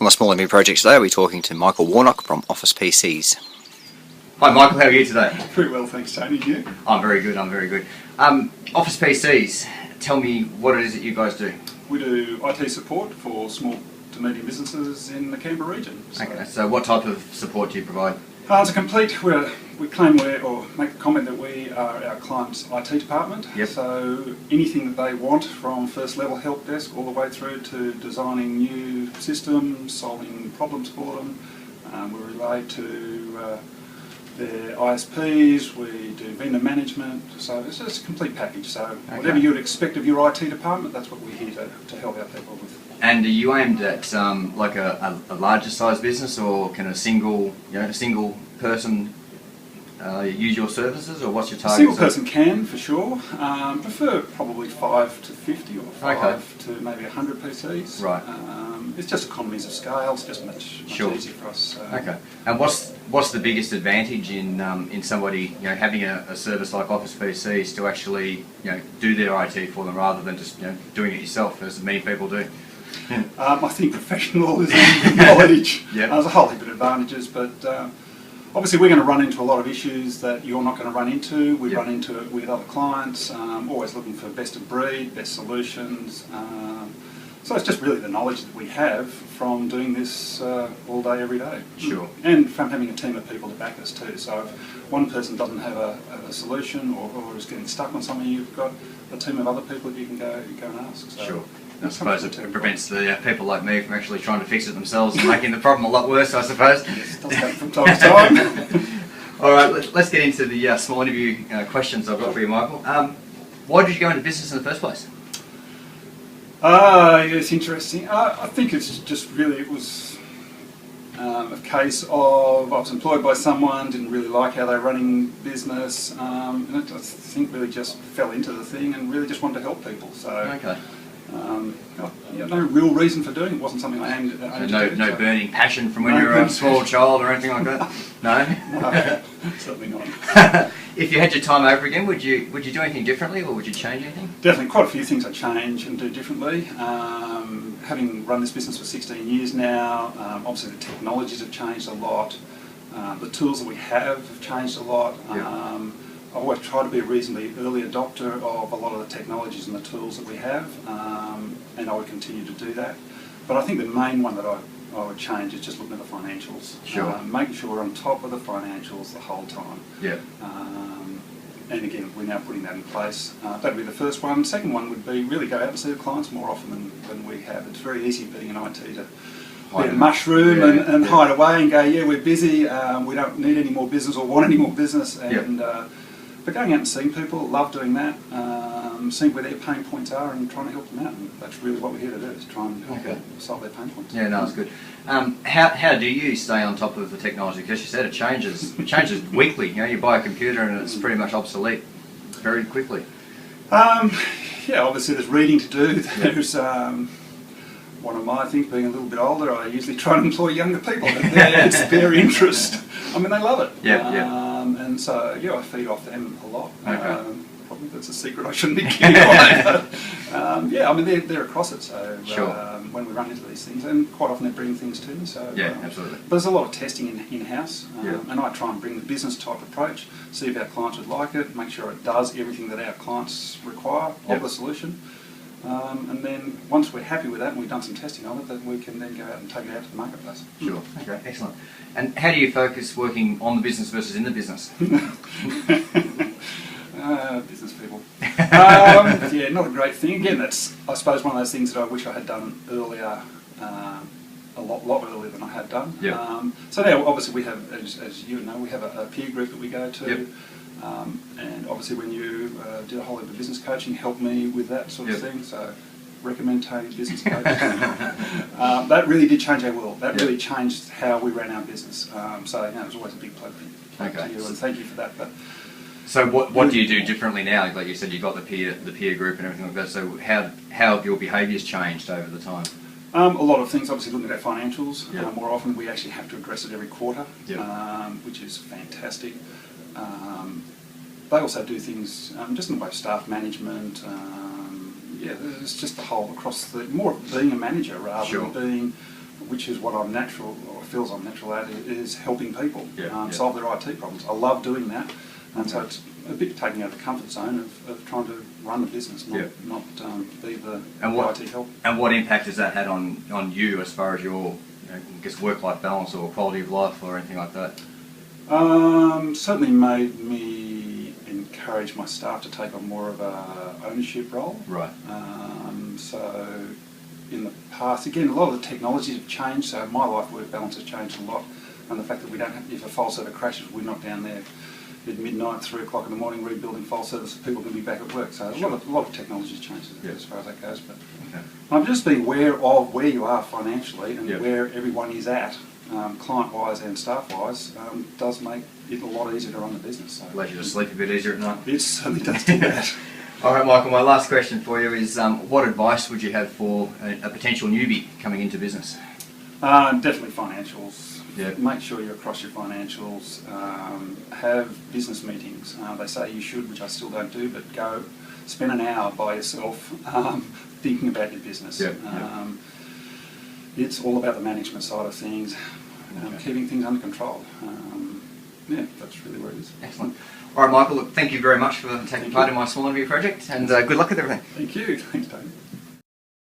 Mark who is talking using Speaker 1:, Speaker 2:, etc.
Speaker 1: my small and medium projects today, we're talking to Michael Warnock from Office PCs.
Speaker 2: Hi Michael, how are you today?
Speaker 3: Very well, thanks Tony. You?
Speaker 2: I'm very good, Office PCs, tell me what it is that you guys do.
Speaker 3: We do IT support for small to medium businesses in the Canberra region.
Speaker 2: Okay, so what type of support do you provide?
Speaker 3: It's a complete, we claim or make the comment that we are our client's IT department.
Speaker 2: Yep.
Speaker 3: So anything that they want, from first level help desk all the way through to designing new systems, solving problems for them. We relate to their ISPs, we do vendor management, so it's just a complete package. So whatever you would expect of your IT department, that's what we're here to help our people with.
Speaker 2: And are you aimed at like a larger size business, or can a single person use your services, or what's your target?
Speaker 3: A single person can, for sure. Prefer probably 5 to 50 or 5 to maybe 100 PCs.
Speaker 2: Right.
Speaker 3: It's just economies of scale. It's just much easier for us.
Speaker 2: Okay. And what's the biggest advantage in somebody having a service like Office PCs to actually do their IT for them, rather than just doing it yourself, as many people do?
Speaker 3: I think professionalism, knowledge.
Speaker 2: Yep.
Speaker 3: There's a whole heap of advantages, but obviously we're going to run into a lot of issues that you're not going to run into. We run into it with other clients, always looking for best of breed, best solutions. So it's just really the knowledge that we have from doing this all day, every day.
Speaker 2: Sure.
Speaker 3: And from having a team of people to back us too. So if one person doesn't have a solution or is getting stuck on something, you've got a team of other people that you can go and ask. So
Speaker 2: sure. I suppose it prevents the people like me from actually trying to fix it themselves and making the problem a lot worse, I suppose.
Speaker 3: Yes, it does happen from time to time.
Speaker 2: All right, let's get into the small interview questions I've got for you, Michael. Why did you go into business in the first place?
Speaker 3: It's interesting. I think it's just really, it was a case of I was employed by someone, didn't really like how they're running business, and I think really just fell into the thing and really just wanted to help people. So. Okay. No real reason for doing it. It wasn't something I aimed to do.
Speaker 2: No burning passion from when you were a small child or anything like that? No?
Speaker 3: No, certainly not.
Speaker 2: If you had your time over again, would you do anything differently, or would you change anything?
Speaker 3: Definitely, quite a few things I change and do differently. Having run this business for 16 years now, obviously the technologies have changed a lot. The tools that we have changed a lot.
Speaker 2: Yep.
Speaker 3: I always try to be a reasonably early adopter of a lot of the technologies and the tools that we have, and I would continue to do that. But I think the main one that I would change is just looking at the financials.
Speaker 2: Sure.
Speaker 3: Making sure we're on top of the financials the whole time.
Speaker 2: Yeah.
Speaker 3: And again, we're now putting that in place. That would be the first one. Second one would be really go out and see the clients more often than we have. It's very easy being in IT to be a mushroom and hide away and go, yeah, we're busy, we don't need any more business or want any more business. And but going out and seeing people, love doing that, seeing where their pain points are and trying to help them out. And that's really what we're here to do, is try and help them solve their pain points.
Speaker 2: Yeah, no, that's good. How do you stay on top of the technology? Because you said it changes weekly. You buy a computer and it's pretty much obsolete very quickly.
Speaker 3: Yeah, obviously there's reading to do. There's one of my things, being a little bit older, I usually try and employ younger people. It's their interest. I mean, they love it. And so, I feed off them a lot. Probably that's a secret I shouldn't be giving away. I mean, they're across it. So when we run into these things, and quite often they bring things to me. So
Speaker 2: absolutely.
Speaker 3: But there's a lot of testing in-house, and I try and bring the business type approach, see if our clients would like it, make sure it does everything that our clients require of the solution. And then once we're happy with that and we've done some testing on it, then we can then go out and take it out to the marketplace.
Speaker 2: Sure. Okay, excellent. And how do you focus working on the business versus in the business?
Speaker 3: Business people. Yeah, not a great thing. Again, that's, I suppose, one of those things that I wish I had done earlier, a lot earlier than I had done. So now, obviously, we have, as you know, we have a peer group that we go to. And obviously when you did a whole heap of business coaching, helped me with that sort of thing, so recommend taking business coaching. That really did change our world. That really changed how we ran our business. So it was always a big pleasure to you, and thank you for that. But
Speaker 2: so what do you do differently now? Like you said, you've got the peer group and everything like that, so how have your behaviours changed over the time?
Speaker 3: A lot of things, obviously looking at our financials. More often we actually have to address it every quarter, which is fantastic. They also do things just in the way of staff management. It's just the whole across the more of being a manager rather than being which is what I'm natural, or feels I'm natural at, is helping people
Speaker 2: Yeah.
Speaker 3: solve their IT problems. I love doing that, and so it's a bit taking out the comfort zone of trying to run the business, not be the IT help.
Speaker 2: And what impact has that had on you as far as your, I guess, work-life balance or quality of life or anything like that?
Speaker 3: Certainly made me encourage my staff to take on more of a ownership role.
Speaker 2: Right.
Speaker 3: So in the past, again, a lot of the technologies have changed, so my life-work balance has changed a lot, and the fact that we don't have, if a file server crashes, we're not down there at midnight, 3 o'clock in the morning, rebuilding file servers, so people can be back at work. So a lot of technology has changed as far as that goes. But just be aware of where you are financially and where everyone is at, client-wise and staff-wise, does make it a lot easier to run the business. So
Speaker 2: Allows you to sleep a bit easier at night.
Speaker 3: it certainly does do that.
Speaker 2: All right, Michael, my last question for you is what advice would you have for a potential newbie coming into business?
Speaker 3: Definitely financials.
Speaker 2: Yeah.
Speaker 3: Make sure you're across your financials. Have business meetings. They say you should, which I still don't do, but go spend an hour by yourself thinking about your business. It's all about the management side of things, keeping things under control. That's really where it is.
Speaker 2: Excellent. All right, Michael, look, thank you very much for taking part in my small interview project, and good luck with everything.
Speaker 3: Thank you. Thanks, Tony.